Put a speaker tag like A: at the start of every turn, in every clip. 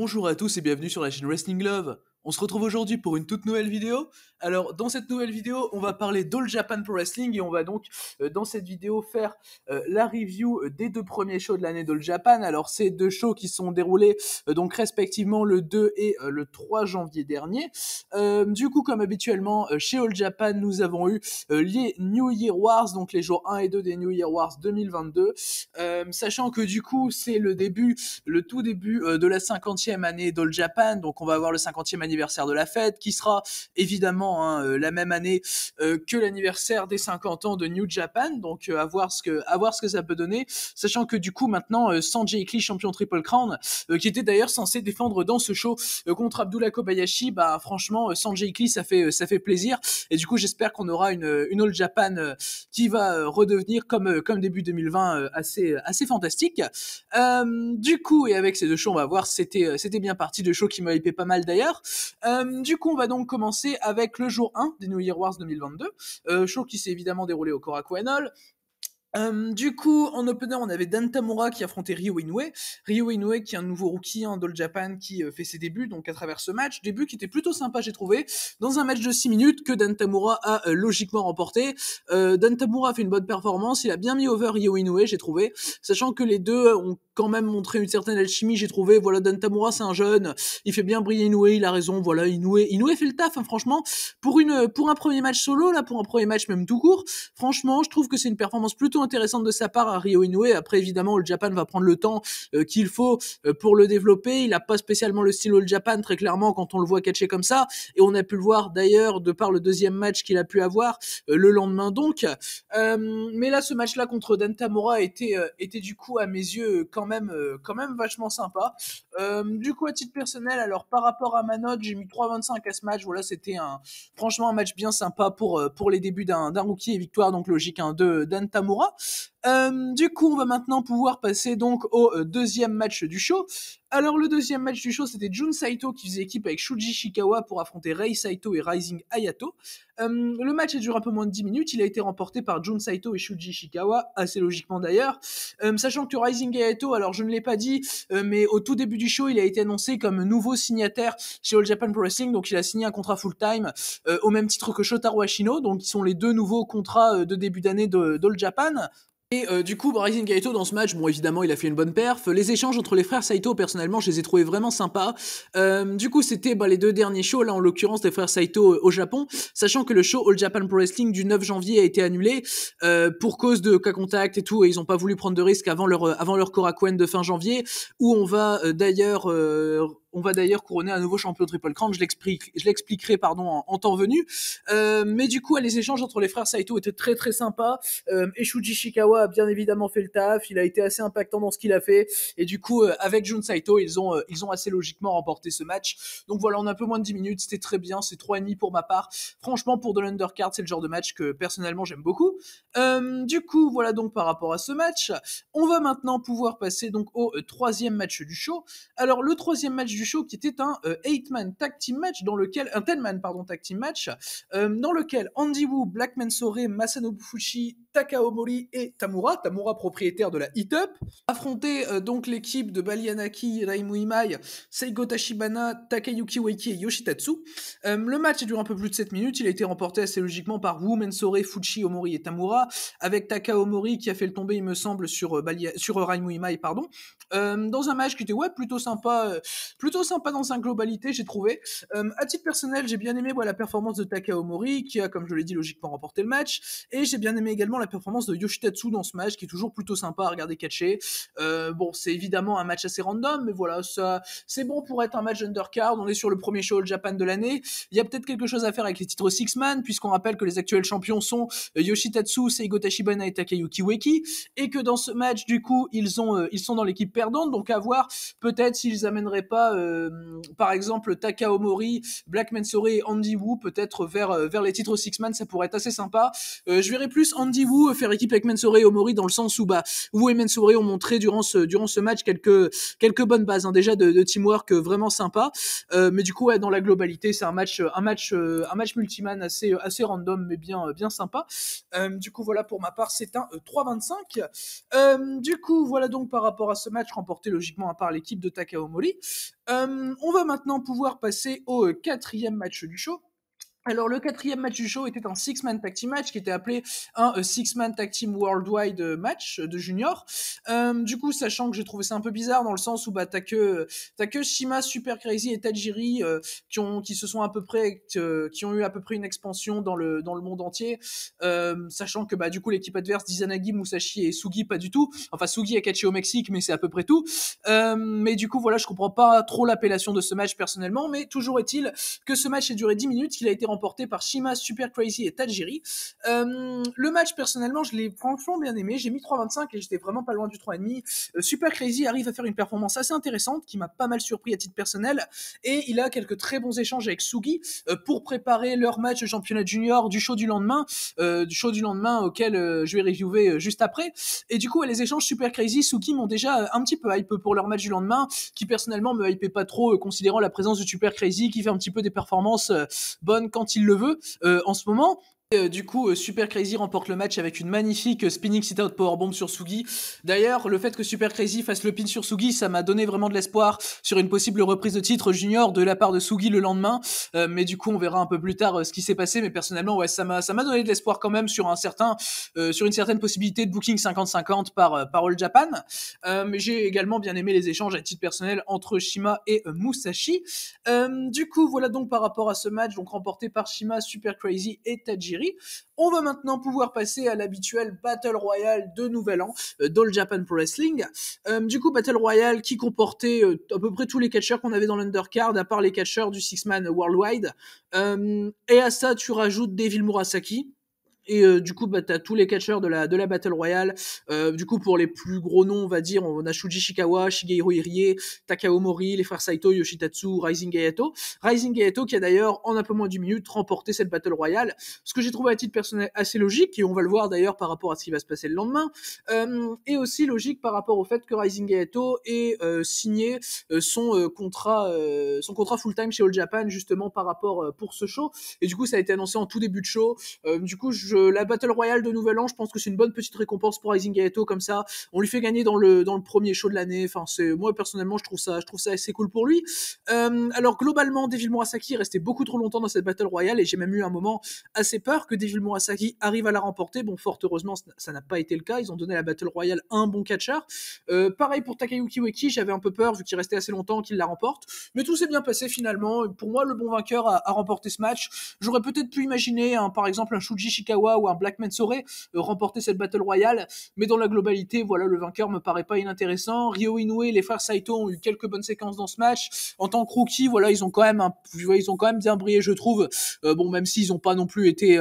A: Bonjour à tous et bienvenue sur la chaîne Wrestling Love. On se retrouve aujourd'hui pour une toute nouvelle vidéo. Alors dans cette nouvelle vidéo, on va parler d'All Japan Pro Wrestling et on va donc dans cette vidéo faire la review des deux premiers shows de l'année d'All Japan. Alors ces deux shows qui sont déroulés donc respectivement le 2 et le 3 janvier dernier. Du coup comme habituellement chez All Japan, nous avons eu les New Year Wars, donc les jours 1 et 2 des New Year Wars 2022. Sachant que du coup c'est le tout début de la 50e année d'All Japan, donc on va avoir le 50e anniversaire de la fête, qui sera évidemment la même année que l'anniversaire des 50 ans de New Japan, donc à voir ce que ça peut donner, sachant que du coup maintenant Sanjay Lee, champion Triple Crown, qui était d'ailleurs censé défendre dans ce show contre Abdullah Kobayashi, bah franchement Sanjay Lee ça fait plaisir, et du coup j'espère qu'on aura une All Japan qui va redevenir comme début 2020 assez fantastique. Du coup, et avec ces deux shows, on va voir, c'était bien parti, deux shows qui m'a hypé pas mal d'ailleurs. Du coup, on va donc commencer avec le jour 1 des New Year Wars 2022, show qui s'est évidemment déroulé au Korakuen Hall. Du coup, en opener, on avait Dan Tamura qui affrontait Ryo Inoue. Ryo Inoue qui est un nouveau rookie d'All Japan qui fait ses débuts, donc à travers ce match. Début qui était plutôt sympa, j'ai trouvé, dans un match de 6 minutes que Dan Tamura a logiquement remporté. Dan Tamura a fait une bonne performance, il a bien mis over Ryo Inoue, j'ai trouvé, sachant que les deux ont quand même montré une certaine alchimie, j'ai trouvé. Voilà, Dan Tamura c'est un jeune, il fait bien briller Inoue, il a raison, voilà, Inoue fait le taf, franchement, pour un premier match solo, là, pour un premier match même tout court, franchement, je trouve que c'est une performance plutôt intéressante de sa part à Ryo Inoue. Après, évidemment, All Japan va prendre le temps qu'il faut pour le développer. Il a pas spécialement le style All Japan, très clairement, quand on le voit catcher comme ça, et on a pu le voir d'ailleurs de par le deuxième match qu'il a pu avoir le lendemain donc. Mais là, ce match-là contre Dan Tamura était du coup à mes yeux quand même vachement sympa. Du coup, à titre personnel, alors par rapport à ma note, j'ai mis 3,25 à ce match. Voilà, c'était franchement un match bien sympa pour les débuts d'un rookie, et victoire donc logique de Dan Tamura. Du coup, on va maintenant pouvoir passer donc au deuxième match du show. Alors, le deuxième match du show, c'était Jun Saito qui faisait équipe avec Shuji Ishikawa pour affronter Rei Saito et Rising Hayato. Le match a duré un peu moins de 10 minutes. Il a été remporté par Jun Saito et Shuji Ishikawa, assez logiquement d'ailleurs. Sachant que Rising Hayato, alors je ne l'ai pas dit, mais au tout début du show, il a été annoncé comme nouveau signataire chez All Japan Pro Wrestling. Donc, il a signé un contrat full-time au même titre que Shotaro Ashino. Donc, ils sont les deux nouveaux contrats de début d'année d'All Japan. Et du coup, Rising Kaito dans ce match, bon évidemment il a fait une bonne perf. Les échanges entre les frères Saito, personnellement, je les ai trouvés vraiment sympas. Du coup, c'était les deux derniers shows, là en l'occurrence des frères Saito au Japon, sachant que le show All Japan Pro Wrestling du 9 janvier a été annulé pour cause de cas contact et tout, et ils ont pas voulu prendre de risques avant leur Korakuen de fin janvier, où on va d'ailleurs couronner un nouveau champion Triple Crown. Je l'expliquerai en temps venu. Mais du coup, les échanges entre les frères Saito étaient très très sympas. Et Shuji Ishikawa a bien évidemment fait le taf. Il a été assez impactant dans ce qu'il a fait. Et du coup, avec Jun Saito, ils ont assez logiquement remporté ce match. Donc voilà, on a un peu moins de 10 minutes. C'était très bien. C'est 3,5 pour ma part. Franchement, pour de l'undercard, c'est le genre de match que personnellement j'aime beaucoup. Du coup, voilà donc par rapport à ce match. On va maintenant pouvoir passer donc au troisième match du show. Alors, le troisième match du show qui était un 8-man tag team match un 10-man tag team match dans lequel Andy Wu, Black Mensore, Masanobu Fuchi, Takao Mori et Tamura propriétaire de la Hit Up, affrontaient donc l'équipe de Bali Anaki, Raimu Imai, Seigo Tachibana, Takayuki Waiki et Yoshitatsu. Le match a duré un peu plus de 7 minutes, il a été remporté assez logiquement par Wu, Mensore, Fuchi, Omori et Tamura, avec Takao Mori qui a fait le tomber, il me semble, sur Raimu Imai, pardon, dans un match qui était plutôt sympa dans sa globalité, j'ai trouvé. À titre personnel, j'ai bien aimé la performance de Takao Mori, qui a, comme je l'ai dit, logiquement remporté le match, et j'ai bien aimé également la performance de Yoshitatsu dans ce match, qui est toujours plutôt sympa à regarder catcher. Bon, c'est évidemment un match assez random, mais voilà, ça, c'est bon pour être un match undercard. On est sur le premier show All Japan de l'année. Il y a peut-être quelque chose à faire avec les titres Six-Man, puisqu'on rappelle que les actuels champions sont Yoshitatsu, Seigo Tachibana et Takayuki Ueki, et que dans ce match, du coup, ils sont dans l'équipe perdante, donc à voir peut-être s'ils amèneraient pas par exemple Takao Mori, Black Mensore et Andy Wu peut-être vers les titres Six-Man, ça pourrait être assez sympa. Je verrais plus Andy Wu faire équipe avec Mensore et Omori, dans le sens où Wu et Mensore ont montré durant ce match quelques bonnes bases déjà de teamwork vraiment sympa. Mais du coup dans la globalité c'est un match multiman assez random mais bien sympa. Du coup voilà, pour ma part c'est un 3,25. Du coup voilà donc par rapport à ce match, match remporté logiquement par l'équipe de Takao Mori. On va maintenant pouvoir passer au quatrième match du show. Alors le quatrième match du show était un six-man tag team match qui était appelé un six-man tag team worldwide match de junior. Du coup, sachant que j'ai trouvé ça un peu bizarre dans le sens où t'as que Shima, Super Crazy et Tajiri qui ont eu à peu près une expansion dans le monde entier, sachant que du coup l'équipe adverse d'Izanagi, Musashi et Sugi pas du tout. Enfin Sugi est catché au Mexique, mais c'est à peu près tout. Mais du coup voilà, je comprends pas trop l'appellation de ce match personnellement, mais toujours est-il que ce match a duré 10 minutes, qu'il a été remporté par Shima, Super Crazy et Tajiri. Le match, personnellement, je l'ai franchement bien aimé. J'ai mis 3,25 et j'étais vraiment pas loin du 3,5. Super Crazy arrive à faire une performance assez intéressante qui m'a pas mal surpris à titre personnel. Et il a quelques très bons échanges avec Sugi pour préparer leur match de championnat junior du show du lendemain auquel je vais reviewer juste après. Et du coup, les échanges Super Crazy, Sugi m'ont déjà un petit peu hype pour leur match du lendemain, qui personnellement me hypait pas trop, considérant la présence de Super Crazy qui fait un petit peu des performances bonnes quand il le veut en ce moment. Du coup, Super Crazy remporte le match avec une magnifique spinning sit-out powerbomb sur Sugi. D'ailleurs, le fait que Super Crazy fasse le pin sur Sugi, ça m'a donné vraiment de l'espoir sur une possible reprise de titre junior de la part de Sugi le lendemain. Mais du coup, on verra un peu plus tard ce qui s'est passé. Mais personnellement, ouais, ça m'a donné de l'espoir quand même sur sur une certaine possibilité de booking 50-50 par All Japan. Mais j'ai également bien aimé les échanges à titre personnel entre Shima et Musashi. Du coup, voilà donc par rapport à ce match, donc remporté par Shima, Super Crazy et Tajiri. On va maintenant pouvoir passer à l'habituel Battle Royale de Nouvel An d'All Japan Pro Wrestling. Du coup, Battle Royale qui comportait à peu près tous les catcheurs qu'on avait dans l'undercard, à part les catcheurs du Six-Man Worldwide. Et à ça, tu rajoutes Devil Murasaki. Et du coup, t'as tous les catcheurs de la Battle Royale. Du coup, pour les plus gros noms, on va dire, on a Shuji Ishikawa, Shigehiro Irie, Takao Mori, les frères Saito, Yoshitatsu, Rising Hayato. Rising Hayato qui a d'ailleurs, en un peu moins d'une minute, remporté cette Battle Royale. Ce que j'ai trouvé à titre personnel assez logique, et on va le voir d'ailleurs par rapport à ce qui va se passer le lendemain. Et aussi logique par rapport au fait que Rising Hayato ait signé son contrat full-time chez All Japan, justement par rapport pour ce show. Et du coup, ça a été annoncé en tout début de show. Du coup, la Battle Royale de Nouvel An, je pense que c'est une bonne petite récompense pour Rising Hayato, comme ça, on lui fait gagner dans le premier show de l'année. Enfin, moi personnellement, je trouve ça assez cool pour lui. Alors globalement, Devil Murasaki est resté beaucoup trop longtemps dans cette Battle Royale et j'ai même eu un moment assez peur que Devil Murasaki arrive à la remporter. Bon, fort heureusement, ça n'a pas été le cas. Ils ont donné la Battle Royale à un bon catcheur. Pareil pour Takayuki Ueki, j'avais un peu peur vu qu'il restait assez longtemps qu'il la remporte, mais tout s'est bien passé finalement. Pour moi, le bon vainqueur a remporté ce match. J'aurais peut-être pu imaginer, par exemple, un Shuji Ishikawa ou un Black Mensore remporter cette Battle Royale, mais dans la globalité, voilà, le vainqueur me paraît pas inintéressant. Ryo Inoue et les frères Saito ont eu quelques bonnes séquences dans ce match. En tant que rookie, voilà, ils ont quand même bien brillé, je trouve. Bon, même s'ils ont pas non plus été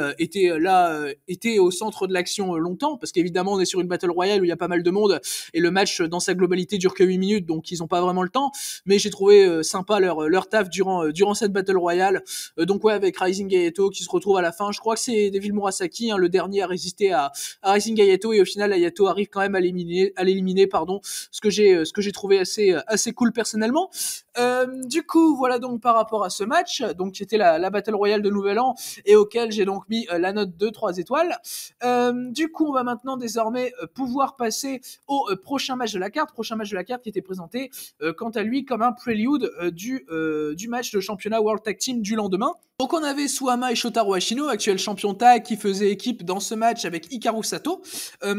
A: au centre de l'action longtemps, parce qu'évidemment, on est sur une Battle Royale où il y a pas mal de monde, et le match, dans sa globalité, dure que 8 minutes, donc ils ont pas vraiment le temps, mais j'ai trouvé sympa leur taf durant cette Battle Royale. Donc ouais, avec Rising Hayato qui se retrouve à la fin, je crois que c'est Devil Murasaki, le dernier à résister à Rising Hayato, et au final Hayato arrive quand même à l'éliminer, ce que j'ai trouvé assez cool personnellement. Du coup, voilà donc par rapport à ce match, donc qui était la Battle Royale de Nouvel An et auquel j'ai donc mis la note de 3 étoiles. Du coup, on va maintenant désormais pouvoir passer au prochain match de la carte qui était présenté quant à lui comme un prélude du match de championnat World Tag Team du lendemain. Donc on avait Suama et Shotaro Ashino, actuels champions tag, qui faisaient équipe dans ce match avec Hikaru Sato,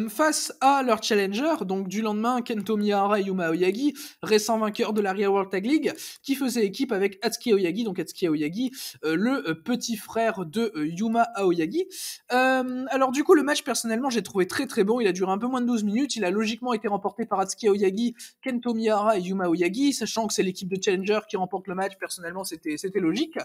A: face à leur challenger, donc du lendemain, Kento Miyahara et Yuma Aoyagi, récents vainqueurs de la Real World Tag League, qui faisaient équipe avec Atsuki Aoyagi, donc Atsuki Aoyagi, le petit frère de Yuma Aoyagi. Alors du coup, le match, personnellement, j'ai trouvé très très bon. Il a duré un peu moins de 12 minutes. Il a logiquement été remporté par Atsuki Aoyagi, Kento Miyahara et Yuma Aoyagi, sachant que c'est l'équipe de challenger qui remporte le match. Personnellement, c'était logique.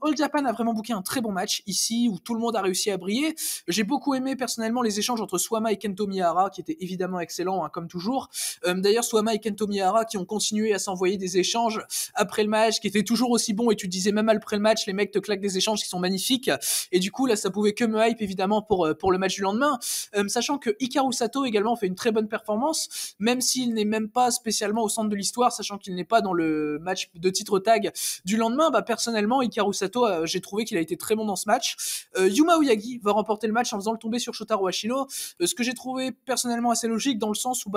A: All Japan a vraiment booké un très bon match ici, où tout le monde a réussi à briller. J'ai beaucoup aimé personnellement les échanges entre Suama et Kento Miyahara, qui étaient évidemment excellents, comme toujours. D'ailleurs, Suama et Kento Miyahara qui ont continué à s'envoyer des échanges après le match, qui étaient toujours aussi bons, et tu disais même après le match, les mecs te claquent des échanges qui sont magnifiques. Et du coup, là, ça pouvait que me hype évidemment pour le match du lendemain. Sachant que Hikaru Sato également fait une très bonne performance, même s'il n'est même pas spécialement au centre de l'histoire, sachant qu'il n'est pas dans le match de titre tag du lendemain. Personnellement, Hikaru Sato Yamamoto, j'ai trouvé qu'il a été très bon dans ce match. Yuma Oyagi va remporter le match en faisant le tomber sur Shotaro Ashino, ce que j'ai trouvé personnellement assez logique dans le sens où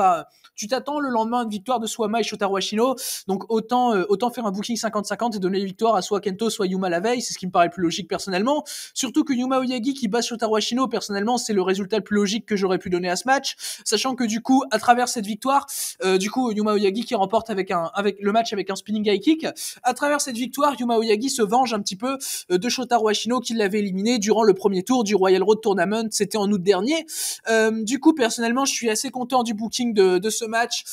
A: tu t'attends le lendemain à une victoire de Swama et Shotaro Ashino, donc autant faire un booking 50-50 et donner les victoires à soit Kento soit Yuma la veille, c'est ce qui me paraît le plus logique personnellement, surtout que Yuma Oyagi qui bat Shotaro Ashino, personnellement c'est le résultat le plus logique que j'aurais pu donner à ce match, sachant que du coup à travers cette victoire, Yuma Oyagi qui remporte avec le match avec un spinning high kick, à travers cette victoire Yuma Oyagi se venge un petit peu de Shotaro Ashino qui l'avait éliminé durant le premier tour du Royal Road Tournament, c'était en août dernier. Du coup personnellement je suis assez content du booking de ce match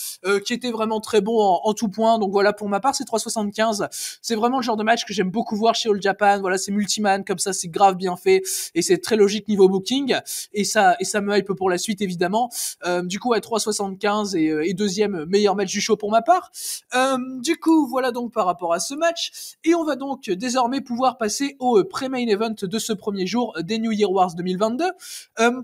A: qui était vraiment très bon en tout point, donc voilà, pour ma part c'est 3,75, c'est vraiment le genre de match que j'aime beaucoup voir chez All Japan, voilà, c'est multiman comme ça, c'est grave bien fait et c'est très logique niveau booking et ça me hype pour la suite évidemment. Du coup à 3,75 et deuxième meilleur match du show pour ma part. Du coup voilà donc par rapport à ce match, et on va donc désormais pouvoir passer au pré-main event de ce premier jour des New Year Wars 2022.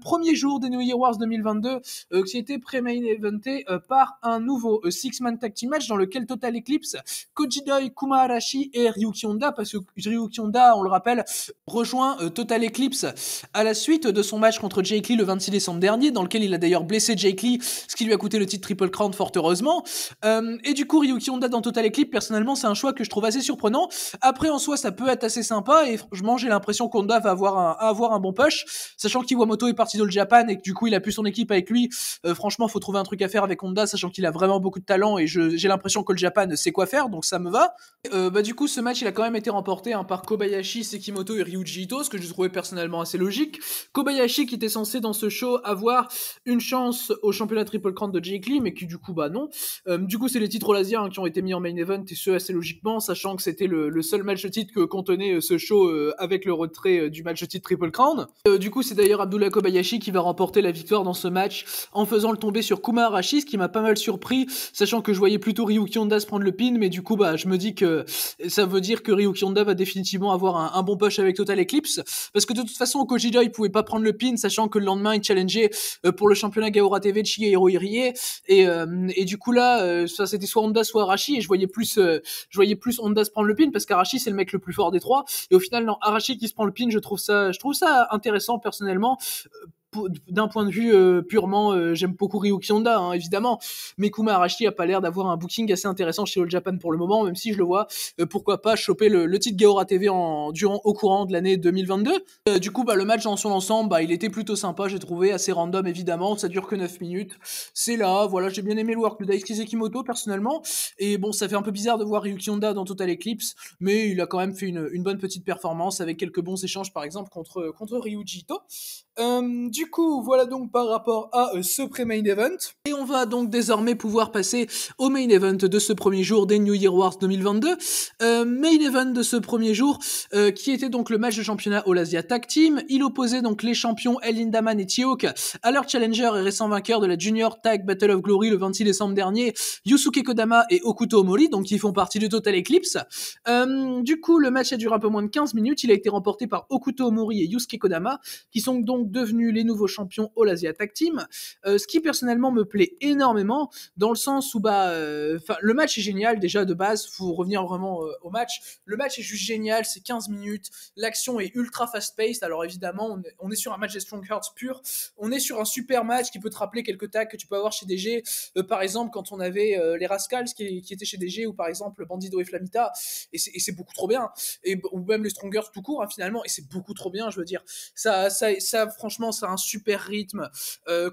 A: Premier jour des New Year Wars 2022 qui a été pré-main eventé par un nouveau six-man tag team match dans lequel Total Eclipse, Koji Doi, Kuma Arashi et Ryuki Honda, parce que Ryuki Honda, on le rappelle, rejoint Total Eclipse à la suite de son match contre Jake Lee le 26 décembre dernier, dans lequel il a d'ailleurs blessé Jake Lee, ce qui lui a coûté le titre Triple Crown fort heureusement. Et du coup Ryuki Honda dans Total Eclipse, personnellement c'est un choix que je trouve assez surprenant. Après en soi ça peut être assez sympa et franchement j'ai l'impression qu'Honda va avoir un bon push, sachant qu'Iwamoto est parti d'All Japan et que du coup il a plus son équipe avec lui. Franchement faut trouver un truc à faire avec Honda, sachant qu'il a vraiment beaucoup de talent et j'ai l'impression qu'All Japan sait quoi faire, donc ça me va. Du coup ce match il a quand même été remporté par Kobayashi, Sekimoto et Ryuji Ito, ce que je trouvais personnellement assez logique. Kobayashi qui était censé dans ce show avoir une chance au championnat Triple Crown de Jake Lee, mais qui du coup non. Du coup c'est les titres All Asia qui ont été mis en main event, et ce assez logiquement, sachant que c'était le seul match de titre que contenait ce show avec le retrait du match de titre Triple Crown. Du coup c'est d'ailleurs Abdullah Kobayashi qui va remporter la victoire dans ce match en faisant le tomber sur Kuma Arashi, ce qui m'a pas mal surpris, sachant que je voyais plutôt Ryuki Honda se prendre le pin, mais du coup je me dis que ça veut dire que Ryuki Honda va définitivement avoir un bon push avec Total Eclipse, parce que de toute façon Koji Doi il pouvait pas prendre le pin, sachant que le lendemain il challengeait pour le championnat Gaora TV de Shigehiro Irie, et du coup là ça c'était soit Honda soit Arashi, et je voyais plus Honda se prendre le pin parce qu'Arashi c'est le mec le plus fort des trois, et au final non, Arashi qui se prend le pin, je trouve ça intéressant personnellement. D'un point de vue purement, j'aime beaucoup Ryuki Honda, évidemment, mais Kuma Arashi a pas l'air d'avoir un booking assez intéressant chez All Japan pour le moment, même si je le vois, pourquoi pas choper le titre Gaora TV au courant de l'année 2022. Du coup, le match dans son ensemble, il était plutôt sympa, j'ai trouvé, assez random évidemment, ça dure que 9 minutes, c'est là, voilà, j'ai bien aimé le work de Daisuke Sekimoto personnellement, et bon, ça fait un peu bizarre de voir Ryuki Honda dans Total Eclipse, mais il a quand même fait une bonne petite performance avec quelques bons échanges par exemple contre Ryuji Ito. Du coup, voilà donc par rapport à ce pré-main event. Et on va donc désormais pouvoir passer au main event de ce premier jour des New Year Wars 2022. Main event de ce premier jour, qui était donc le match de championnat All Asia Tag Team. Il opposait donc les champions El Lindaman et T-Hawk à leur challenger et récent vainqueur de la Junior Tag Battle of Glory le 26 décembre dernier, Yusuke Kodama et Okuto Omori, donc qui font partie de Total Eclipse. Du coup, le match a duré un peu moins de 15 minutes. Il a été remporté par Okuto Omori et Yusuke Kodama, qui sont donc devenus les nouveaux champions All Asia Tag Team, ce qui personnellement me plaît énormément, dans le sens où le match est génial déjà de base, faut revenir vraiment au match. Le match est juste génial, c'est 15 minutes, l'action est ultra fast-paced, alors évidemment on est sur un match des Stronghearts pur, on est sur un super match qui peut te rappeler quelques tags que tu peux avoir chez DG, par exemple quand on avait les Rascals qui étaient chez DG, ou par exemple Bandido et Flamita, et c'est beaucoup trop bien, ou même les Stronghearts tout court finalement, et c'est beaucoup trop bien, je veux dire, ça franchement ça a un super rythme.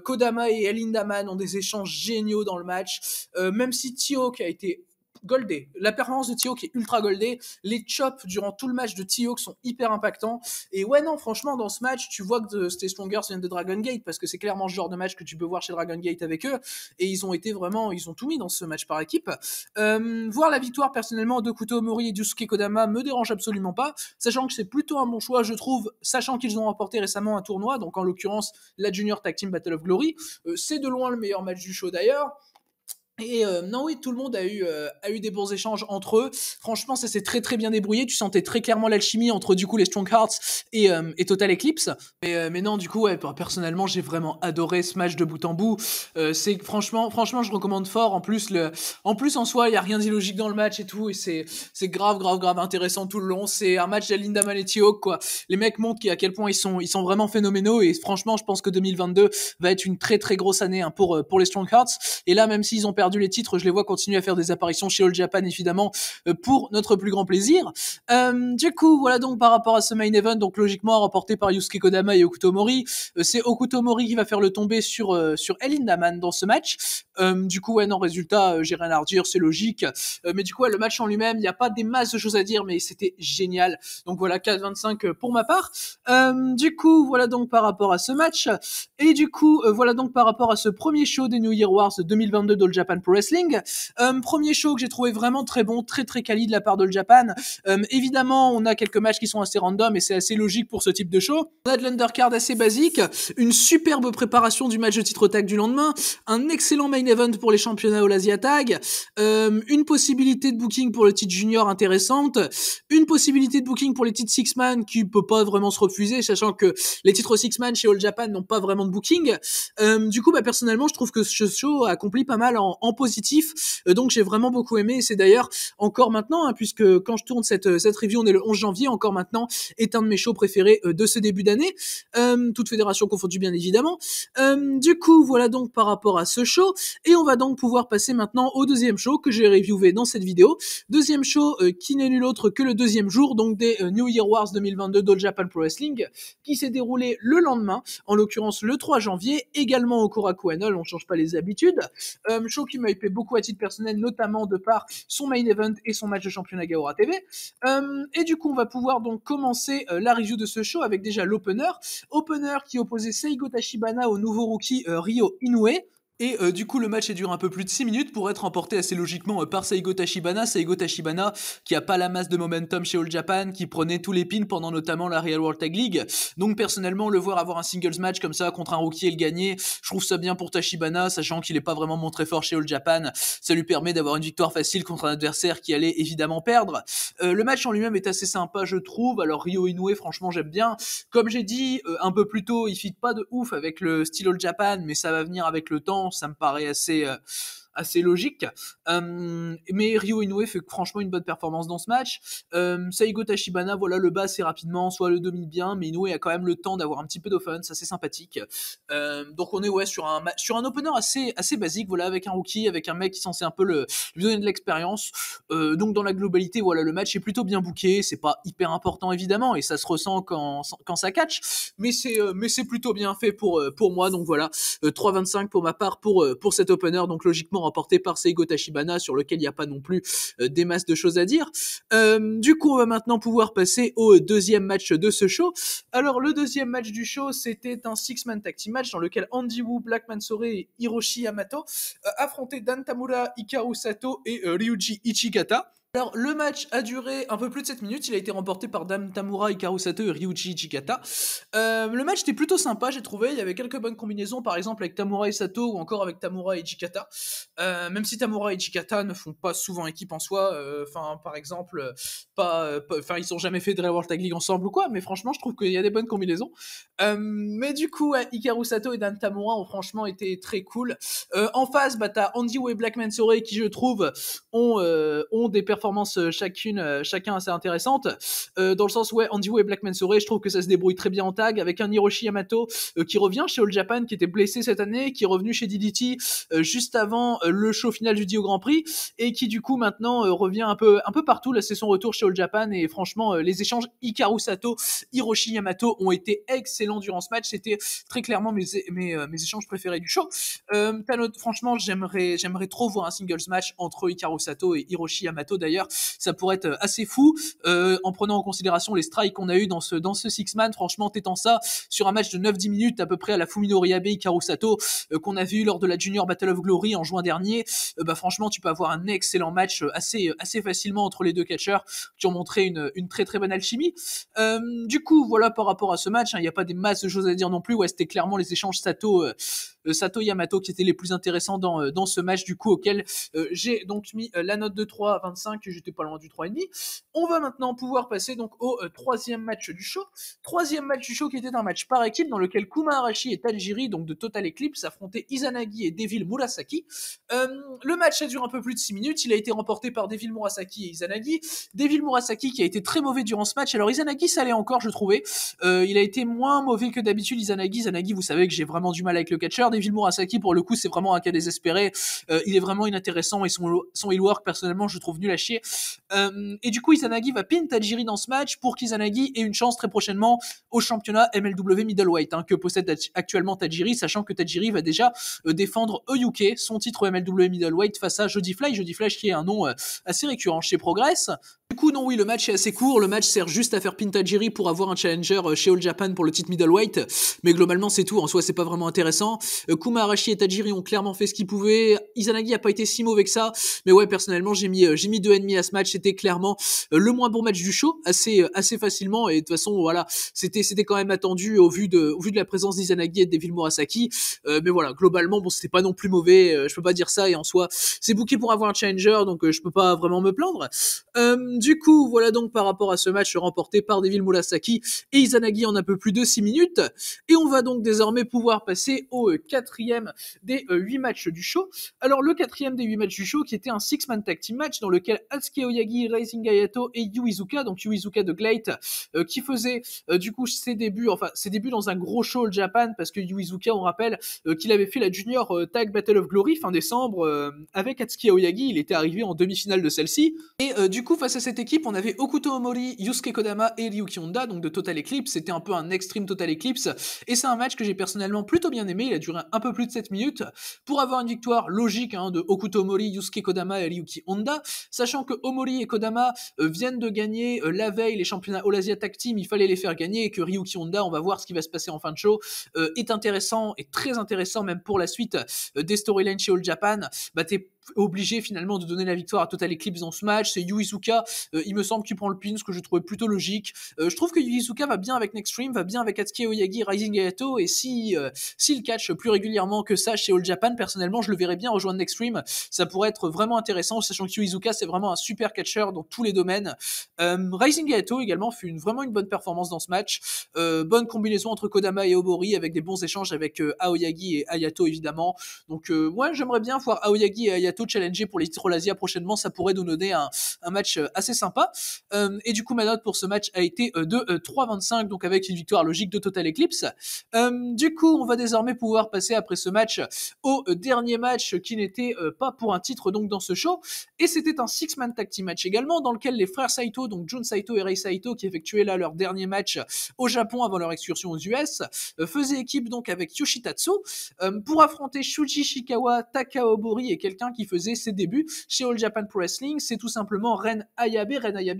A: Kodama et El Lindaman ont des échanges géniaux dans le match, même si T-Hawk a été goldé. La performance de T-Hawk est ultra goldée. Les chops durant tout le match de T-Hawk sont hyper impactants. Et ouais, non, franchement, dans ce match, tu vois que ces Strongers viennent de Dragon Gate, parce que c'est clairement ce genre de match que tu peux voir chez Dragon Gate avec eux. Et ils ont tout mis dans ce match par équipe. Voir la victoire, personnellement, de Okuto Omori et Yusuke Kodama me dérange absolument pas, sachant que c'est plutôt un bon choix, je trouve, sachant qu'ils ont remporté récemment un tournoi, donc en l'occurrence, la Junior Tag Team Battle of Glory. C'est de loin le meilleur match du show d'ailleurs. Et non, oui, tout le monde a eu des bons échanges entre eux. Franchement, ça s'est très très bien débrouillé. Tu sentais très clairement l'alchimie entre du coup les Strong Hearts et Total Eclipse. Mais non, du coup, ouais, personnellement, j'ai vraiment adoré ce match de bout en bout. C'est franchement, je recommande fort. En plus en soi, il y a rien d'illogique dans le match et tout, et c'est grave intéressant tout le long. C'est un match de Lindaman et T-Hawk, quoi. Les mecs montrent à quel point ils sont vraiment phénoménaux, et franchement, je pense que 2022 va être une très très grosse année, hein, pour les Strong Hearts. Et là, même s'ils ont perdu les titres, je les vois continuer à faire des apparitions chez All Japan, évidemment, pour notre plus grand plaisir. Du coup, voilà donc par rapport à ce main event, donc logiquement remporté par Yusuke Kodama et Okuto Mori. C'est Okuto Mori qui va faire le tomber sur El Lindaman dans ce match. Du coup, ouais, non, résultat, j'ai rien à redire, c'est logique. Mais du coup, ouais, le match en lui-même, il n'y a pas des masses de choses à dire, mais c'était génial. Donc voilà, 4-25 pour ma part. Du coup, voilà donc par rapport à ce match. Et du coup, voilà donc par rapport à ce premier show des New Year Wars 2022 d'All Japan Pro Wrestling. Premier show que j'ai trouvé vraiment très bon, très très quali de la part d'All Japan. Évidemment, on a quelques matchs qui sont assez random et c'est assez logique pour ce type de show. On a de l'undercard assez basique, une superbe préparation du match de titre tag du lendemain, un excellent main event pour les championnats All Asia Tag, une possibilité de booking pour le titre junior intéressante, une possibilité de booking pour les titres Six Man qui peut pas vraiment se refuser, sachant que les titres Six Man chez All Japan n'ont pas vraiment de booking. Du coup, personnellement, je trouve que ce show accomplit pas mal en positif, donc j'ai vraiment beaucoup aimé, et c'est d'ailleurs encore maintenant, hein, puisque quand je tourne cette review, on est le 11 janvier, encore maintenant, est un de mes shows préférés de ce début d'année, toute fédération confondue bien évidemment. Du coup, voilà donc par rapport à ce show, et on va donc pouvoir passer maintenant au deuxième show que j'ai reviewé dans cette vidéo. Deuxième show qui n'est nul autre que le deuxième jour, donc des New Year Wars 2022 d'All Japan Pro Wrestling, qui s'est déroulé le lendemain, en l'occurrence le 3 janvier, également au Korakuen Hall, on change pas les habitudes. Show qui m'a hypé beaucoup à titre personnel, notamment de par son main event et son match de championnat Gaora TV. Et du coup, on va pouvoir donc commencer la review de ce show avec déjà l'opener. Opener qui opposait Seigo Tachibana au nouveau rookie Ryo Inoue. Et du coup, le match dure un peu plus de 6 minutes pour être remporté assez logiquement par Seigo Tachibana. Seigo Tachibana qui a pas la masse de momentum chez All Japan, qui prenait tous les pins pendant notamment la Real World Tag League. Donc personnellement, le voir avoir un singles match comme ça contre un rookie et le gagner, je trouve ça bien pour Tachibana, sachant qu'il est pas vraiment montré fort chez All Japan. Ça lui permet d'avoir une victoire facile contre un adversaire qui allait évidemment perdre. Le match en lui-même est assez sympa, je trouve. Alors Ryo Inoue, franchement, j'aime bien. Comme j'ai dit un peu plus tôt, il fit pas de ouf avec le style All Japan, mais ça va venir avec le temps. Ça me paraît assez logique. Mais Ryo Inoue fait franchement une bonne performance dans ce match. Seigo Tachibana, voilà, le bas assez rapidement, soit le domine bien, mais Inoue a quand même le temps d'avoir un petit peu d'offense, assez sympathique. Donc on est sur un opener assez basique, voilà, avec un rookie, avec un mec qui est censé un peu lui donner de l'expérience. Donc dans la globalité, voilà, le match est plutôt bien booké, c'est pas hyper important évidemment, et ça se ressent quand ça catch, mais c'est plutôt bien fait pour moi, donc voilà, 3,25 pour ma part pour cet opener, donc logiquement remporté par Seigo Tachibana, sur lequel il n'y a pas non plus des masses de choses à dire. Du coup, on va maintenant pouvoir passer au deuxième match de ce show. Alors, le deuxième match du show, c'était un six-man tag team match dans lequel Andy Wu, Black Mansore et Hiroshi Yamato affrontaient Dan Tamura, Hikaru Sato et Ryuji Ichigata. Alors, le match a duré un peu plus de 7 minutes, il a été remporté par Dan Tamura, Hikaru Sato et Ryuji Ichigata. Le match était plutôt sympa, j'ai trouvé, il y avait quelques bonnes combinaisons, par exemple avec Tamura et Sato, ou encore avec Tamura et Ichigata. Même si Tamura et Ichigata ne font pas souvent équipe en soi, par exemple, ils ont jamais fait de Real World Tag League ensemble ou quoi, mais franchement, je trouve qu'il y a des bonnes combinaisons. Mais du coup, Hikaru Sato et Dan Tamura ont franchement été très cool. En face, t'as Andy Wu et Black Mansore qui, je trouve, ont des performances chacun assez intéressantes, dans le sens où Andy Wu et Black Mansore, je trouve que ça se débrouille très bien en tag, avec un Hiroshi Yamato qui revient chez All Japan, qui était blessé cette année, qui est revenu chez DDT juste avant le show final du Dio Grand Prix, et qui du coup maintenant revient un peu partout. Là, c'est son retour chez All Japan, et franchement les échanges Hikaru Sato, Hiroshi Yamato ont été excellents durant ce match. C'était très clairement mes échanges préférés du show. Franchement, j'aimerais trop voir un singles match entre Hikaru Sato et Hiroshi Yamato. D'ailleurs, ça pourrait être assez fou, en prenant en considération les strikes qu'on a eu dans ce six-man. Franchement, t'étant ça sur un match de 9-10 minutes à peu près à la Fumino Ryabe Hikaru Sato, qu'on avait eu lors de la Junior Battle of Glory en juin dernier, franchement, tu peux avoir un excellent match assez facilement entre les deux catcheurs qui ont montré une très très bonne alchimie. Du coup, voilà par rapport à ce match, il n'y a pas des masses de choses à dire non plus. Ouais, c'était clairement les échanges Sato Yamato qui étaient les plus intéressants dans ce match du coup auquel j'ai donc mis la note de 3 à 25, j'étais pas loin du 3,5. On va maintenant pouvoir passer donc au troisième match du show. Troisième match du show qui était un match par équipe dans lequel Kuma Arashi et Tajiri, donc de Total Eclipse, affrontaient Izanagi et Devil Murasaki. Le match a duré un peu plus de 6 minutes, il a été remporté par Devil Murasaki et Izanagi. Devil Murasaki qui a été très mauvais durant ce match, alors Izanagi ça allait encore je trouvais, il a été moins mauvais que d'habitude. Izanagi vous savez que j'ai vraiment du mal avec le catcher. Devil Murasaki pour le coup c'est vraiment un cas désespéré, il est vraiment inintéressant et son heel work personnellement je trouve nul à chier. Et du coup Izanagi va pin Tajiri dans ce match pour qu'Izanagi ait une chance très prochainement au championnat MLW Middleweight que possède actuellement Tajiri, sachant que Tajiri va déjà défendre Oyuke, son titre MLW Middleweight face à Jody Flash qui est un nom assez récurrent chez Progress. Du coup non oui le match est assez court, le match sert juste à faire pin Tajiri pour avoir un challenger chez All Japan pour le titre middleweight, mais globalement c'est tout, en soi c'est pas vraiment intéressant. Kuma Arashi et Tajiri ont clairement fait ce qu'ils pouvaient, Izanagi a pas été si mauvais que ça, mais ouais personnellement j'ai mis 2,5 à ce match, c'était clairement le moins bon match du show, assez facilement, et de toute façon voilà, c'était quand même attendu au vu de la présence d'Izanagi et de Devil Murasaki, mais voilà, globalement bon c'était pas non plus mauvais, je peux pas dire ça, et en soi c'est booké pour avoir un challenger, donc je peux pas vraiment me plaindre. Du coup, voilà donc par rapport à ce match remporté par Devil Murasaki et Izanagi en un peu plus de 6 minutes. Et on va donc désormais pouvoir passer au quatrième des 8 matchs du show. Alors le quatrième des 8 matchs du show qui était un 6-man tag team match dans lequel Atsuki Aoyagi, Rising Hayato et Yu Iizuka, donc Yu Iizuka de Glate, qui faisait du coup ses débuts dans un gros show All Japan, parce que Yu Iizuka, on rappelle qu'il avait fait la Junior Tag Battle of Glory fin décembre avec Atsuki Aoyagi, il était arrivé en demi-finale de celle-ci. Et du coup face à cette équipe on avait Okuto Omori, Yusuke Kodama et Ryuki Honda, donc de Total Eclipse. C'était un peu un extreme Total Eclipse, et c'est un match que j'ai personnellement plutôt bien aimé, il a duré un peu plus de 7 minutes, pour avoir une victoire logique de Okuto Omori, Yusuke Kodama et Ryuki Honda, sachant que Omori et Kodama viennent de gagner la veille les championnats All Asia Tag Team, il fallait les faire gagner, et que Ryuki Honda, on va voir ce qui va se passer en fin de show, est intéressant, et très intéressant même pour la suite des storylines chez All Japan. T'es obligé finalement de donner la victoire à Total Eclipse dans ce match, c'est Yu Iizuka, il me semble qu'il prend le pin, ce que je trouvais plutôt logique. Je trouve que Yu Iizuka va bien avec Nextream, va bien avec Atsuki Aoyagi, Rising Hayato, et s'il catch plus régulièrement que ça chez All Japan, personnellement je le verrais bien rejoindre Nextream, ça pourrait être vraiment intéressant, sachant que Yu Iizuka c'est vraiment un super catcheur dans tous les domaines. Rising Hayato également fait vraiment une bonne performance dans ce match, bonne combinaison entre Kodama et Omori, avec des bons échanges avec Aoyagi et Hayato évidemment, donc moi j'aimerais bien voir Aoyagi et Hayato challenger pour les titres All Asia prochainement, ça pourrait nous donner un match assez sympa. Et du coup ma note pour ce match a été de 3,25, donc avec une victoire logique de Total Eclipse. Du coup on va désormais pouvoir passer après ce match au dernier match qui n'était pas pour un titre donc dans ce show, et c'était un 6-man tag team match également, dans lequel les frères Saito, donc Jun Saito et Rei Saito, qui effectuaient là leur dernier match au Japon avant leur excursion aux US, faisaient équipe donc avec Yoshitatsu pour affronter Shuji Ishikawa, Taka Obori et quelqu'un qui faisait ses débuts chez All Japan Pro Wrestling, c'est tout simplement Ren Ayabe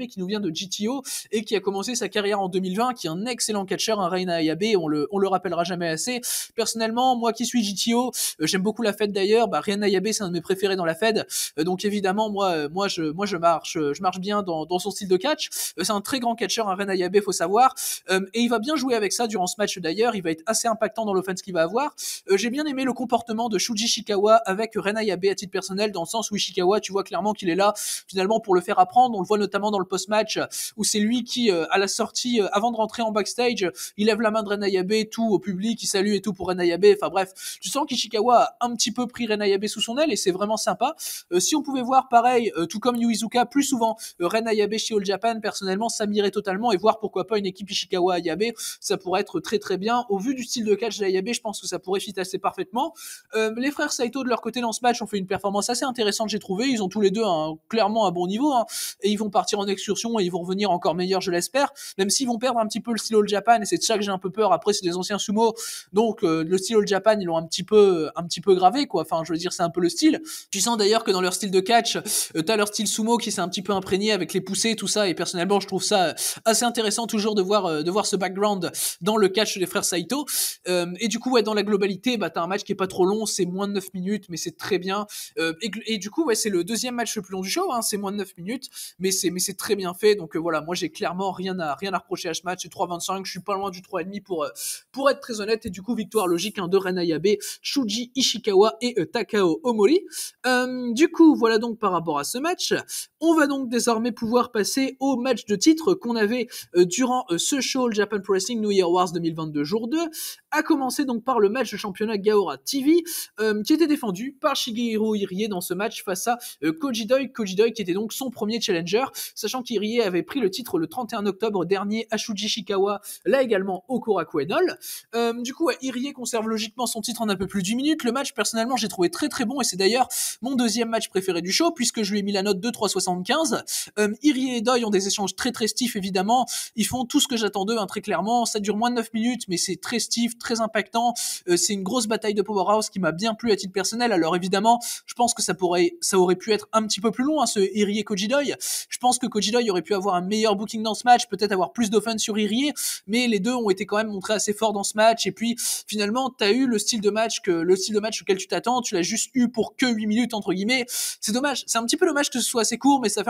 A: qui nous vient de GTO et qui a commencé sa carrière en 2020, qui est un excellent catcheur, Ren Ayabe, on le rappellera jamais assez. Personnellement, moi qui suis GTO, j'aime beaucoup la Fed d'ailleurs, Ren Ayabe c'est un de mes préférés dans la Fed, donc évidemment moi je marche bien dans son style de catch, c'est un très grand catcheur, Ren Ayabe faut savoir, et il va bien jouer avec ça durant ce match d'ailleurs, il va être assez impactant dans l'offense qu'il va avoir. J'ai bien aimé le comportement de Shuji Ishikawa avec Ren Ayabe à titre personnel, dans le sens où Ishikawa, tu vois clairement qu'il est là finalement pour le faire apprendre, on le voit notamment dans le post-match où c'est lui qui à la sortie, avant de rentrer en backstage, il lève la main de Ren Ayabe, tout au public, il salue et tout pour Ren Ayabe, enfin bref, tu sens qu'Ishikawa a un petit peu pris Ren Ayabe sous son aile, et c'est vraiment sympa. Si on pouvait voir pareil, tout comme Yu Iizuka, plus souvent Ren Ayabe chez All Japan, personnellement ça m'irait totalement, et voir pourquoi pas une équipe Ishikawa Ayabe, ça pourrait être très très bien, au vu du style de catch d'Ayabe, je pense que ça pourrait fit assez parfaitement. Les frères Saito de leur côté dans ce match ont fait une performance assez intéressante, j'ai trouvé, ils ont tous les deux clairement un bon niveau, et ils vont partir en excursion et ils vont revenir encore meilleurs, je l'espère, même s'ils vont perdre un petit peu le style All Japan, et c'est de ça que j'ai un peu peur. Après c'est des anciens sumo, donc le style All Japan ils l'ont un petit peu gravé quoi, enfin je veux dire c'est un peu le style, tu sens d'ailleurs que dans leur style de catch t'as leur style sumo qui s'est un petit peu imprégné avec les poussées tout ça, et personnellement je trouve ça assez intéressant toujours de voir ce background dans le catch des frères Saito. Et du coup ouais, dans la globalité t'as un match qui est pas trop long, c'est moins de 9 minutes mais c'est très bien, Et du coup, ouais, c'est le deuxième match le plus long du show, hein, c'est moins de 9 minutes, mais c'est très bien fait, donc voilà, moi j'ai clairement rien à reprocher à ce match, c'est 3,25, je suis pas loin du 3,5 pour être très honnête, et du coup, victoire logique hein, de Ren Ayabe, Shuji Ishikawa et Takao Omori. Du coup, voilà donc par rapport à ce match, on va donc désormais pouvoir passer au match de titre qu'on avait durant ce show Japan Pro Wrestling New Year Wars 2022 jour 2, à commencer donc par le match de championnat Gaora TV, qui était défendu par Shigehiro Irie dans ce match face à Koji Doi qui était donc son premier challenger, sachant qu'Irie avait pris le titre le 31 octobre dernier à Shuji Ishikawa, là également au Korakuen Hall. Du coup, Irie conserve logiquement son titre en un peu plus de 10 minutes. Le match, personnellement, j'ai trouvé très très bon, et c'est d'ailleurs mon deuxième match préféré du show, puisque je lui ai mis la note de 3,75. Irie et Doi ont des échanges très très stiff, évidemment. Ils font tout ce que j'attends d'eux, hein, très clairement. Ça dure moins de 9 minutes, mais c'est très stiff, très impactant. C'est une grosse bataille de powerhouse qui m'a bien plu à titre personnel. Alors évidemment, je pense que ça aurait pu être un petit peu plus long, hein, ce Irie Koji Doi. Je pense que Koji Doi aurait pu avoir un meilleur booking dans ce match, peut-être avoir plus d'offense sur Irie, mais les deux ont été quand même montrés assez forts dans ce match. Et puis finalement, t'as eu le style de match auquel tu t'attends. Tu l'as juste eu pour que 8 minutes entre guillemets. C'est dommage. C'est un petit peu dommage que ce soit assez court, mais ça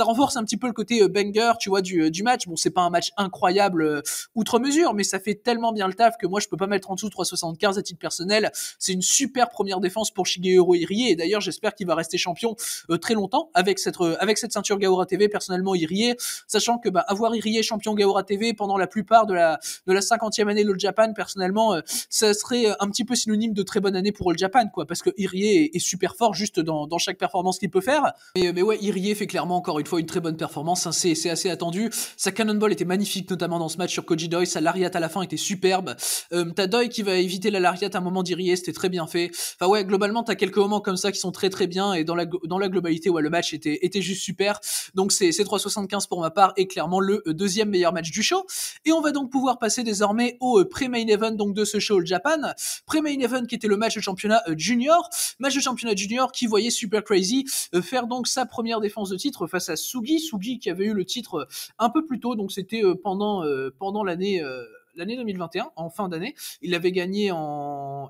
A: renforce un petit peu le côté banger, tu vois, du match. Bon, c'est pas un match incroyable outre mesure, mais ça fait tellement bien le taf que moi je peux pas mettre en dessous 3,75 à titre personnel. C'est une super première défense pour Shigehiro Irie, et d'ailleurs j'espère qu'il va rester champion très longtemps avec cette ceinture Gaora TV. Personnellement, Irie, sachant que avoir Irie champion Gaora TV pendant la plupart de la 50e année de All Japan, personnellement, ça serait un petit peu synonyme de très bonne année pour All Japan, quoi, parce que Irie est super fort juste dans chaque performance qu'il peut faire. Mais ouais, Irie fait clairement encore une fois une très bonne performance, hein, c'est assez attendu. Sa cannonball était magnifique, notamment dans ce match sur Koji Doi. Sa lariat à la fin était superbe. T'as Doi qui va éviter la lariat à un moment d'Irie, c'était très bien fait. Enfin ouais, globalement t'as quelques moments comme ça qui sont très très bien, et dans la globalité, ouais, le match était juste super. Donc c'est 3,75 pour ma part, et clairement le deuxième meilleur match du show. Et on va donc pouvoir passer désormais au pré-main event donc de ce show All Japan. Pré-main event qui était le match de championnat junior. Match de championnat junior qui voyait Super Crazy faire donc sa première défense de titre face à Sugi qui avait eu le titre un peu plus tôt, donc c'était pendant l'année 2021, en fin d'année. Il l'avait gagné en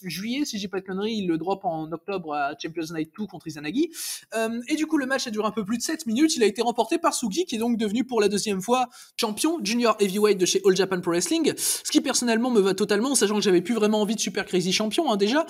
A: juillet, si j'ai pas de conneries. Il le drop en octobre à Champions Night 2 contre Izanagi. Et du coup, le match a duré un peu plus de 7 minutes. Il a été remporté par Sugi, qui est donc devenu pour la deuxième fois champion junior heavyweight de chez All Japan Pro Wrestling. Ce qui personnellement me va totalement, sachant que j'avais plus vraiment envie de Super Crazy champion, hein, déjà.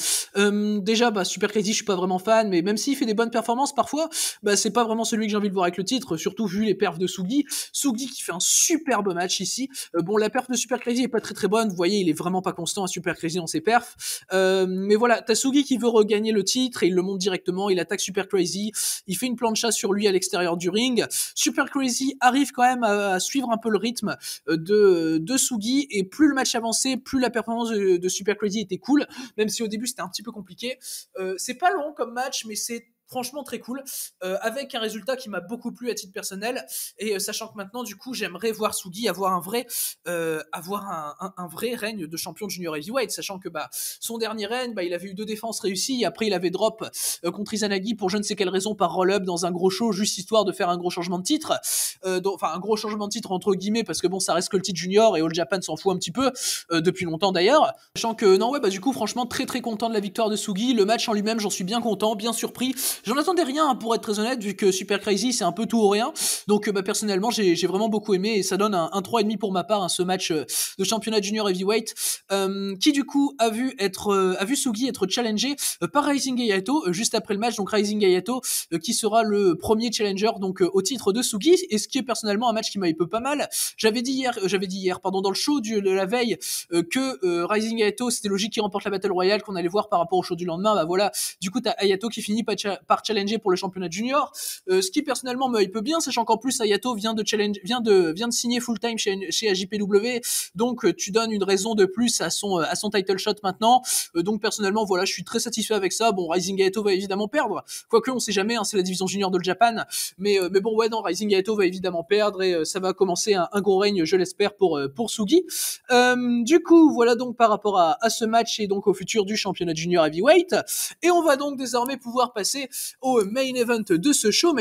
A: Super Crazy, je suis pas vraiment fan, mais même s'il fait des bonnes performances parfois, c'est pas vraiment celui que j'ai envie de voir avec le titre, surtout vu les perfs de Sugi. Sugi qui fait un superbe match ici. Bon, la perf de Super Crazy est pas très très bonne, vous voyez, il est vraiment pas constant à Super Crazy dans ses perfs. Mais voilà, t'as Sugi qui veut regagner le titre, et il le monte directement, il attaque Super Crazy, il fait une plancha sur lui à l'extérieur du ring. Super Crazy arrive quand même à suivre un peu le rythme de Sugi, et plus le match avançait, plus la performance de Super Crazy était cool, même si au début c'était un petit peu compliqué. C'est pas long comme match, mais c'est franchement très cool, avec un résultat qui m'a beaucoup plu à titre personnel, et sachant que maintenant du coup j'aimerais voir Sugi avoir un vrai règne de champion de junior heavyweight, sachant que son dernier règne, il avait eu 2 défenses réussies, et après il avait drop contre Izanagi pour je ne sais quelle raison par roll-up dans un gros show, juste histoire de faire un gros changement de titre, un gros changement de titre entre guillemets, parce que bon, ça reste que le titre junior, et All Japan s'en fout un petit peu depuis longtemps d'ailleurs, sachant que non, ouais, du coup franchement très très content de la victoire de Sugi. Le match en lui-même, j'en suis bien content, bien surpris. J'en attendais rien, hein, pour être très honnête, vu que Super Crazy c'est un peu tout ou rien. Donc personnellement j'ai vraiment beaucoup aimé, et ça donne un 3,5 pour ma part, hein, ce match de championnat junior heavyweight, qui du coup a vu Sugi être challengé par Rising Hayato juste après le match. Donc Rising Hayato qui sera le premier challenger donc au titre de Sugi, et ce qui est personnellement un match qui m'a hype pas mal. J'avais dit hier dans le show de la veille que Rising Hayato c'était logique qu'il remporte la Battle Royale qu'on allait voir par rapport au show du lendemain. Voilà, du coup t'as Hayato qui finit par challenger pour le championnat junior, ce qui personnellement me hype bien, sachant qu'en plus Hayato vient de signer full time chez AJPW, donc tu donnes une raison de plus à son title shot maintenant. Donc personnellement voilà, je suis très satisfait avec ça. Bon, Rising Hayato va évidemment perdre, quoique on sait jamais, hein, c'est la division junior de Japan, mais bon ouais, non, Rising Hayato va évidemment perdre, et ça va commencer un gros règne, je l'espère, pour Sugi. Du coup voilà donc par rapport à ce match, et donc au futur du championnat junior heavyweight, et on va donc désormais pouvoir passer au main event de ce show,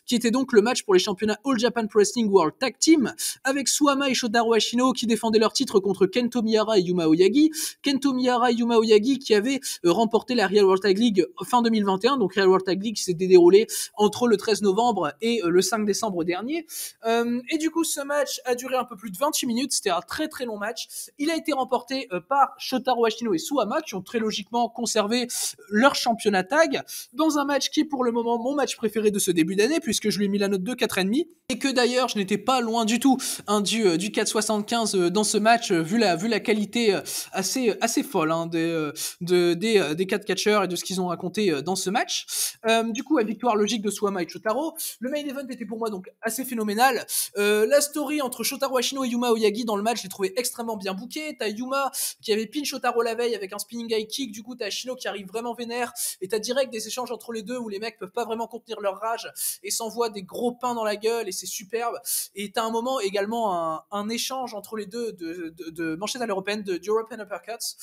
A: qui était donc le match pour les championnats All Japan Pro Wrestling World Tag Team, avec Suwama et Shotaro Ashino qui défendaient leur titre contre Kento Miyahara et Yuma Oyagi. Kento Miyahara et Yuma Oyagi qui avaient remporté la Real World Tag League fin 2021, donc Real World Tag League qui s'était déroulée entre le 13 novembre et le 5 décembre dernier. Et du coup, ce match a duré un peu plus de 28 minutes, c'était un très très long match. Il a été remporté par Shotaro Ashino et Suwama qui ont très logiquement conservé leur championnat tag dans un match qui est pour le moment mon match préféré de ce début d'année puisque je lui ai mis la note de 4,5 et que d'ailleurs je n'étais pas loin du tout du 4,75 dans ce match vu la qualité assez folle des 4 catcheurs et de ce qu'ils ont raconté dans ce match. Du coup, à victoire logique de Suwama et Shotaro. Le main event était pour moi donc assez phénoménal. La story entre Shotaro Ashino et Yuma Oyagi dans le match, je l'ai trouvé extrêmement bien booké. T'as Yuma qui avait pin Shotaro la veille avec un spinning high kick, du coup t'as Ashino qui arrive vraiment vénère, et t'as direct des échanges entre les deux où les mecs peuvent pas vraiment contenir leur rage et s'envoient des gros pains dans la gueule et c'est superbe. Et t'as un moment également un échange entre les deux de manchettes à l'européenne, de European Uppercuts,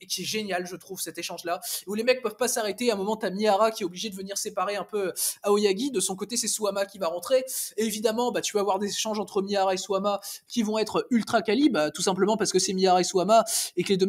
A: et qui est génial, je trouve, cet échange-là, où les mecs peuvent pas s'arrêter. À un moment, t'as Miyahara qui est obligé de venir séparer un peu Aoyagi. De son côté, c'est Suwama qui va rentrer. Et évidemment, tu vas avoir des échanges entre Miyahara et Suwama qui vont être ultra quali, tout simplement parce que c'est Miyahara et Suwama et que les deux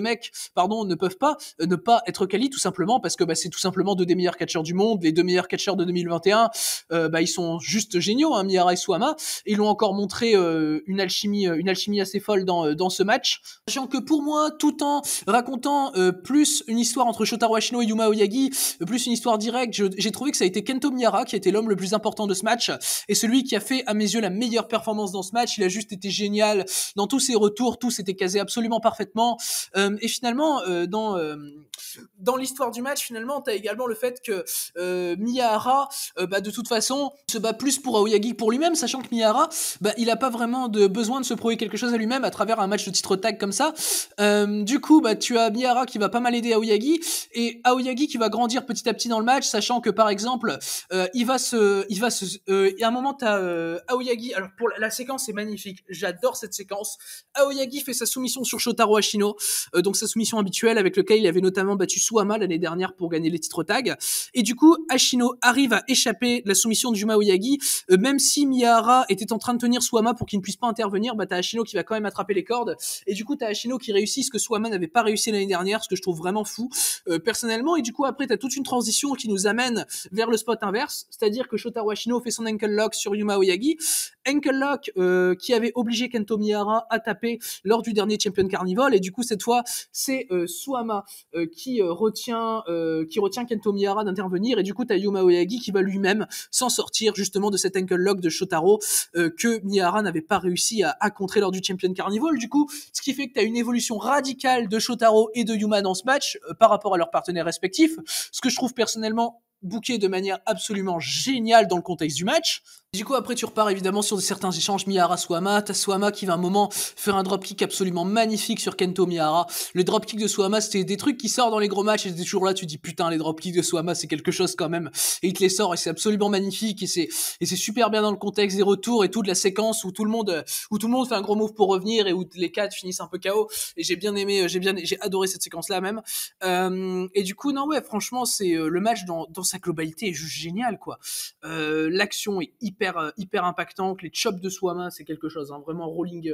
A: mecs ne peuvent pas ne pas être quali, tout simplement parce que c'est tout simplement deux des meilleurs catcheurs du monde, les deux meilleurs catcheurs de 2021. Ils sont juste géniaux, hein, Miyahara et Suwama. Et ils l'ont encore montré une alchimie assez folle dans ce match. Sachant que pour moi, tout en racontant plus une histoire entre Shotaro Ashino et Yuma Oyagi, plus une histoire directe, j'ai trouvé que ça a été Kento Miyahara qui a été l'homme le plus important de ce match et celui qui a fait à mes yeux la meilleure performance dans ce match. Il a juste été génial dans tous ses retours, tout s'était casé absolument parfaitement. Et finalement, dans l'histoire du match, finalement, t'as également le fait que Miyahara, de toute façon, se bat plus pour Aoyagi que pour lui-même, sachant que Miyahara, il a pas vraiment besoin de se prouver quelque chose à lui-même à travers un match de titre tag comme ça. Du coup, tu as Miyahara qui va pas mal aider Aoyagi et Aoyagi qui va grandir petit à petit dans le match, sachant que par exemple, à un moment t'as Aoyagi. Alors pour la séquence est magnifique, j'adore cette séquence. Aoyagi fait sa soumission sur Shotaro Ashino, donc sa soumission habituelle avec lequel il avait notamment battu Suwama l'année dernière pour gagner les titres tag. Et du coup, Ashino arrive à échapper de la soumission de Yuma Oyagi, même si Miyahara était en train de tenir Suwama pour qu'il ne puisse pas intervenir. T'as Ashino qui va quand même attraper les cordes et du coup t'as Ashino qui réussit ce que Suwama n'avait pas réussi l'année dernière, ce que je trouve vraiment fou personnellement. Et du coup après t'as toute une transition qui nous amène vers le spot inverse, c'est-à-dire que Shotaro Ashino fait son ankle lock sur Yuma Oyagi, ankle lock qui avait obligé Kento Miyahara à taper lors du dernier Champion Carnival. Et du coup cette fois c'est Suwama qui retient Kento Miyahara d'intervenir, et du coup t'as Yuma Oyagi qui va lui-même s'en sortir justement de cet ankle lock de Shotaro que Miyahara n'avait pas réussi à contrer lors du Champion Carnival. Du coup, ce qui fait que t'as une évolution radicale de Shotaro et de Yuma dans ce match par rapport à leurs partenaires respectifs, ce que je trouve personnellement booké de manière absolument géniale dans le contexte du match. Du coup, après, tu repars évidemment sur certains échanges Miyahara-Suwama. T'as Suwama qui va à un moment faire un dropkick absolument magnifique sur Kento Miyahara. Le dropkick de Suwama, c'était des trucs qui sortent dans les gros matchs et t'es toujours là, tu dis putain, les dropkicks de Suwama, c'est quelque chose quand même. Et il te les sort et c'est absolument magnifique et c'est super bien dans le contexte des retours et tout de la séquence où tout le monde fait un gros move pour revenir et où les 4 finissent un peu KO. Et j'ai bien aimé, j'ai adoré cette séquence-là même. Et du coup, non, ouais, franchement, c'est le match dans sa globalité est juste génial, quoi. L'action est hyper impactante. Les chops de Suwama, c'est quelque chose, hein. Vraiment rolling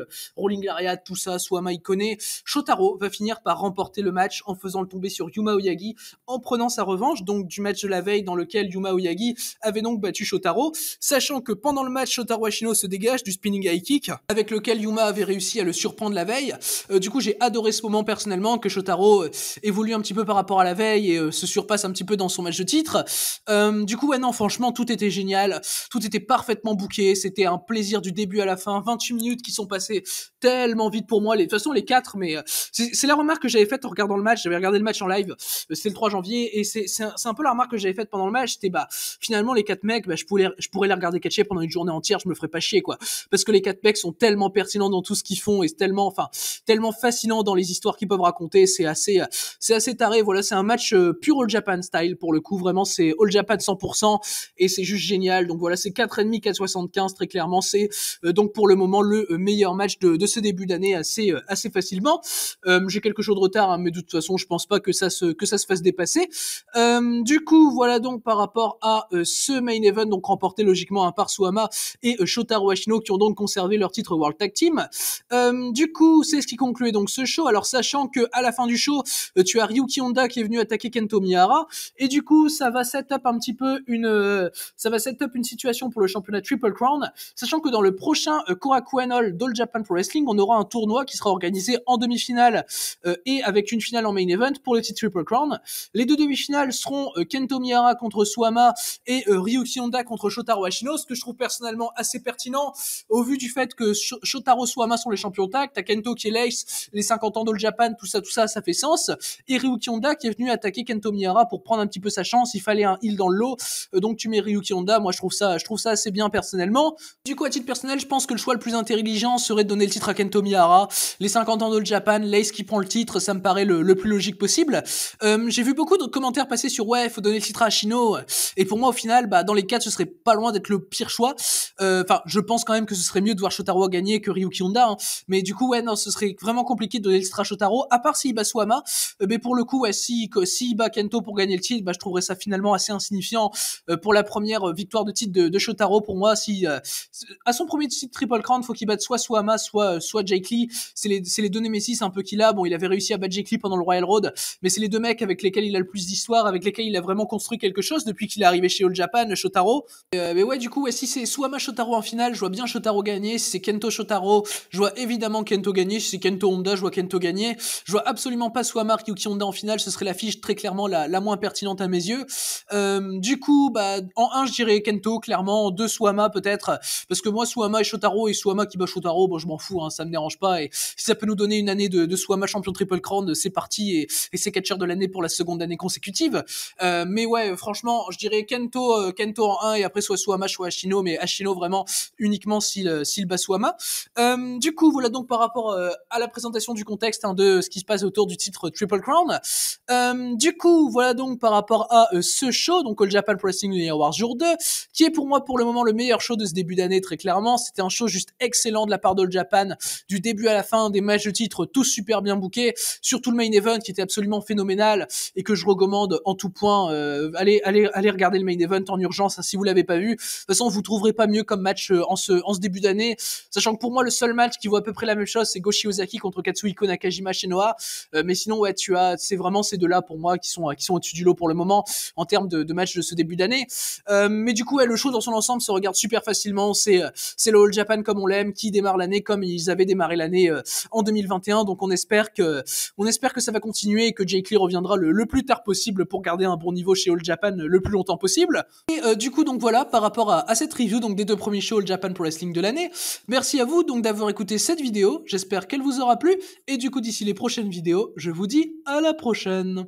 A: lariat, tout ça. Suwama, il connaît. Shotaro va finir par remporter le match en faisant le tomber sur Yuma Oyagi, en prenant sa revanche, donc du match de la veille dans lequel Yuma Oyagi avait donc battu Shotaro, sachant que pendant le match, Shotaro Ashino se dégage du spinning high kick, avec lequel Yuma avait réussi à le surprendre la veille. Du coup, j'ai adoré ce moment personnellement, que Shotaro évolue un petit peu par rapport à la veille et se surpasse un petit peu dans son match de titre. Du coup, ouais, non, franchement, tout était génial, tout était parfaitement booké, c'était un plaisir du début à la fin, 28 minutes qui sont passées tellement vite pour moi, de toute façon les 4, mais c'est la remarque que j'avais faite en regardant le match. J'avais regardé le match en live, c'était le 3 janvier, et c'est un peu la remarque que j'avais faite pendant le match, c'était finalement les 4 mecs, je pourrais les regarder catcher pendant une journée entière, je me ferais pas chier, quoi, parce que les 4 mecs sont tellement pertinents dans tout ce qu'ils font, et c'est tellement fascinant dans les histoires qu'ils peuvent raconter, c'est assez taré. Voilà, c'est un match pur All Japan style, pour le coup, vraiment, c'est All Japan 100%, et c'est
B: juste génial. Donc voilà, c'est 4,5, 4,75 très clairement. C'est donc pour le moment le meilleur match de ce début d'année assez facilement. J'ai quelques jours de retard, hein, mais de toute façon, je pense pas que ça se fasse dépasser. Du coup, voilà donc par rapport à ce main event, donc remporté logiquement par Suwama et Shotaro Ashino, qui ont donc conservé leur titre World Tag Team. Du coup, c'est ce qui concluait donc ce show. Alors sachant que à la fin du show, tu as Ryuki Honda qui est venu attaquer Kento Miyahara, et du coup, ça va set up un petit peu une situation pour le championnat Triple Crown, sachant que dans le prochain Korakuen Hall d'All Japan Pro Wrestling, on aura un tournoi qui sera organisé en demi-finale et avec une finale en main event pour le titre Triple Crown. Les deux demi-finales seront Kento Miyahara contre Suwama et Ryuki Honda contre Shotaro Ashino, ce que je trouve personnellement assez pertinent au vu du fait que Shotaro Suwama sont les champions tag, t'as Kento qui est l'ace, les 50 ans d'All Japan, tout ça fait sens, et Ryuki Honda qui est venu attaquer Kento Miyahara pour prendre un petit peu sa chance, il fallait un heal dans le lot, donc tu mets Ryuki Honda, moi je trouve ça assez bien personnellement. Du coup, à titre personnel, je pense que le choix le plus intelligent serait de donner le titre à Kento Miyahara, les 50 ans d'All Japan, l'ace qui prend le titre, ça me paraît le plus logique possible. J'ai vu beaucoup de commentaires passer sur ouais, faut donner le titre à Ashino, et pour moi au final, dans les 4, ce serait pas loin d'être le pire choix. Enfin, je pense quand même que ce serait mieux de voir Shotaro gagner que Ryuki Honda, hein. Mais du coup, ouais, non, ce serait vraiment compliqué de donner le titre à Shotaro, à part s'il bat Suwama. Mais pour le coup, ouais, s'il bat Kento pour gagner le titre, je trouverais ça finalement assez insignifiant pour la première victoire de titre de Shotaro. Pour moi, à son premier titre Triple Crown, faut qu'il batte soit Suwama, soit Jake Lee. C'est les deux Nemesis un peu qu'il a. Bon, il avait réussi à battre Jake Lee pendant le Royal Road, mais c'est les deux mecs avec lesquels il a le plus d'histoire, avec lesquels il a vraiment construit quelque chose depuis qu'il est arrivé chez All Japan, Shotaro. Mais ouais, du coup, ouais, si c'est Suwama Shotaro en finale, je vois bien Shotaro gagner. Si c'est Kento Shotaro, je vois évidemment Kento gagner. Si c'est Kento Honda, je vois Kento gagner. Je vois absolument pas Suwama Ryuki Honda en finale, ce serait l'affiche très clairement la moins pertinente à mes yeux. Du coup, en 1, je dirais Kento, clairement. En 2, Suwama peut-être, parce que moi, Suwama et Shotaro, et Suwama qui bat Shotaro, bon, je m'en fous, hein, ça me dérange pas, et si ça peut nous donner une année de Suwama champion Triple Crown, c'est parti, et c'est catcheur de l'année pour la seconde année consécutive. Mais ouais, franchement, je dirais Kento en 1, et après soit Suwama, soit Ashino, mais Ashino vraiment uniquement s'il bat Suwama. Du coup, voilà donc par rapport à la présentation du contexte, hein, de ce qui se passe autour du titre Triple Crown. Du coup, voilà donc par rapport à ce show, donc All Japan Pro Wrestling Awards jour 2, qui est pour moi pour le moment le meilleur show de ce début d'année, très clairement. C'était un show juste excellent de la part d'All Japan, du début à la fin, des matchs de titre tous super bien bookés, surtout le main event qui était absolument phénoménal et que je recommande en tout point. Allez regarder le main event en urgence, hein, si vous l'avez pas vu. De toute façon, vous trouverez pas mieux comme match en ce début d'année, sachant que pour moi le seul match qui vaut à peu près la même chose, c'est Go Shiozaki contre Katsuhiko Nakajima chez Noah. Mais sinon, ouais, c'est vraiment ces deux-là pour moi qui sont au-dessus du lot pour le moment en termes de matchs de ce début d'année. Mais du coup, ouais, le show dans son ensemble se regarde super facilement. C'est le All Japan comme on l'aime, qui démarre l'année comme ils avaient démarré l'année en 2021. Donc on espère que ça va continuer et que Jake Lee reviendra le plus tard possible pour garder un bon niveau chez All Japan le plus longtemps possible. Et du coup, donc voilà, par rapport à cette review donc des deux premiers shows All Japan Pro Wrestling de l'année. Merci à vous donc d'avoir écouté cette vidéo. J'espère qu'elle vous aura plu. Et du coup, d'ici les prochaines vidéos, je vous dis à la prochaine.